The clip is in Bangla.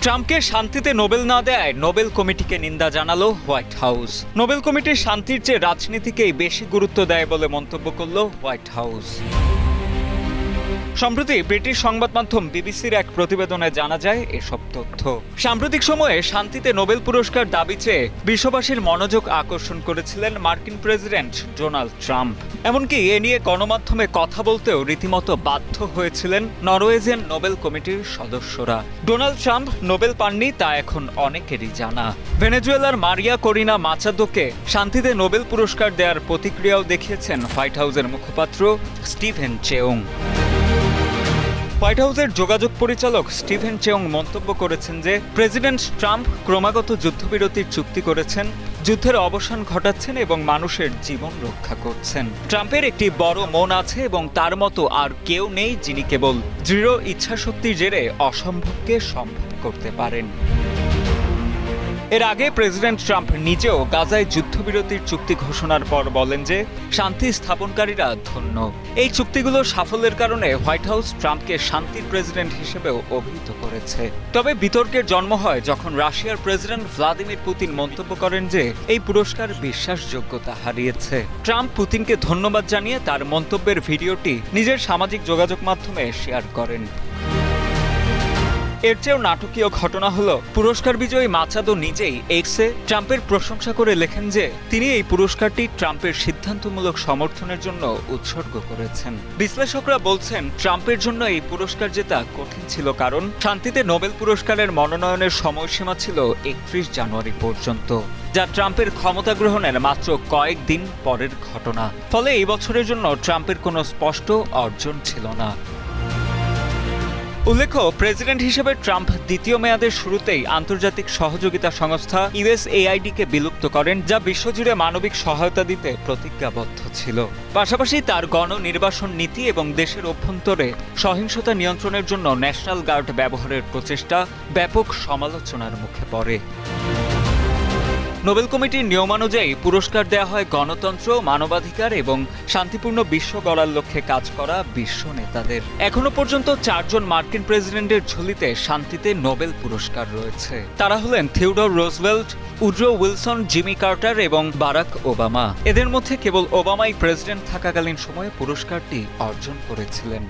ট্রাম্পকে শান্তিতে নোবেল না দেয় নোবেল কমিটিকে নিন্দা জানালো হোয়াইট হাউস। নোবেল কমিটির শান্তির চেয়ে রাজনীতিকেই বেশি গুরুত্ব দেয় বলে মন্তব্য করল হোয়াইট হাউস। সম্প্রতি ব্রিটিশ সংবাদ মাধ্যম বিবিসির এক প্রতিবেদনে জানা যায় এসব তথ্য। সাম্প্রতিক সময়ে শান্তিতে নোবেল পুরস্কার দাবি চেয়ে বিশ্ববাসীর মনোযোগ আকর্ষণ করেছিলেন মার্কিন প্রেসিডেন্ট ডোনাল্ড ট্রাম্প। এমনকি এ নিয়ে গণমাধ্যমে কথা বলতেও রীতিমতো বাধ্য হয়েছিলেন নরওয়েজিয়ান নোবেল কমিটির সদস্যরা। ডোনাল্ড ট্রাম্প নোবেল পাননি তা এখন অনেকেরই জানা। ভেনেজুয়েলার মারিয়া করিনা মাচাদোকে শান্তিতে নোবেল পুরস্কার দেওয়ার প্রতিক্রিয়াও দেখিয়েছেন হোয়াইট হাউসের মুখপাত্র স্টিভেন চেয়ং। হোয়াইট হাউসের যোগাযোগ পরিচালক স্টিভেন চেয়ং মন্তব্য করেছেন যে প্রেসিডেন্ট ট্রাম্প ক্রমাগত যুদ্ধবিরতির চুক্তি করেছেন, যুদ্ধের অবসান ঘটাচ্ছেন এবং মানুষের জীবন রক্ষা করছেন। ট্রাম্পের একটি বড় মন আছে এবং তার মতো আর কেউ নেই যিনি কেবল দৃঢ় ইচ্ছাশক্তির জেরে অসম্ভবকে সম্ভব করতে পারেন। এর আগে প্রেসিডেন্ট ট্রাম্প নিজেও গাজায় যুদ্ধবিরতির চুক্তি ঘোষণার পর বলেন যে শান্তি স্থাপনকারীরা ধন্য। এই চুক্তিগুলোর সাফল্যের কারণে হোয়াইট হাউস ট্রাম্পকে শান্তির প্রেসিডেন্ট হিসেবেও অভিহিত করেছে। তবে বিতর্কের জন্ম হয় যখন রাশিয়ার প্রেসিডেন্ট ভ্লাদিমির পুতিন মন্তব্য করেন যে এই পুরস্কার বিশ্বাসযোগ্যতা হারিয়েছে। ট্রাম্প পুতিনকে ধন্যবাদ জানিয়ে তার মন্তব্যের ভিডিওটি নিজের সামাজিক যোগাযোগ মাধ্যমে শেয়ার করেন। এর চেয়েও নাটকীয় ঘটনা হলো পুরস্কার বিজয়ী মাচাদো নিজেই এক্সে ট্রাম্পের প্রশংসা করে লেখেন যে তিনি এই পুরস্কারটি ট্রাম্পের সিদ্ধান্তমূলক সমর্থনের জন্য উৎসর্গ করেছেন। বিশ্লেষকরা বলছেন ট্রাম্পের জন্য এই পুরস্কার জেতা কঠিন ছিল, কারণ শান্তিতে নোবেল পুরস্কারের মনোনয়নের সময়সীমা ছিল 31 জানুয়ারি পর্যন্ত, যা ট্রাম্পের ক্ষমতা গ্রহণের মাত্র কয়েকদিন পরের ঘটনা। ফলে এই বছরের জন্য ট্রাম্পের কোনো স্পষ্ট অর্জন ছিল না। উল্লেখ্য, প্রেসিডেন্ট হিসেবে ট্রাম্প দ্বিতীয় মেয়াদের শুরুতেই আন্তর্জাতিক সহযোগিতা সংস্থা USAID-কে বিলুপ্ত করেন, যা বিশ্বজুড়ে মানবিক সহায়তা দিতে প্রতিজ্ঞাবদ্ধ ছিল। পাশাপাশি তার গণনির্বাসন নীতি এবং দেশের অভ্যন্তরে সহিংসতা নিয়ন্ত্রণের জন্য ন্যাশনাল গার্ড ব্যবহারের প্রচেষ্টা ব্যাপক সমালোচনার মুখে পড়ে। নোবেল কমিটির নিয়মানুযায়ী পুরস্কার দেওয়া হয় গণতন্ত্র, মানবাধিকার এবং শান্তিপূর্ণ বিশ্ব গড়ার লক্ষ্যে কাজ করা বিশ্ব নেতাদের। এখনো পর্যন্ত 4 জন মার্কিন প্রেসিডেন্টের ঝুলিতে শান্তিতে নোবেল পুরস্কার রয়েছে। তারা হলেন Theodore Roosevelt, Woodrow Wilson, Jimmy Carter এবং বারাক ওবামা। এদের মধ্যে কেবল ওবামাই প্রেসিডেন্ট থাকাকালীন সময়ে পুরস্কারটি অর্জন করেছিলেন।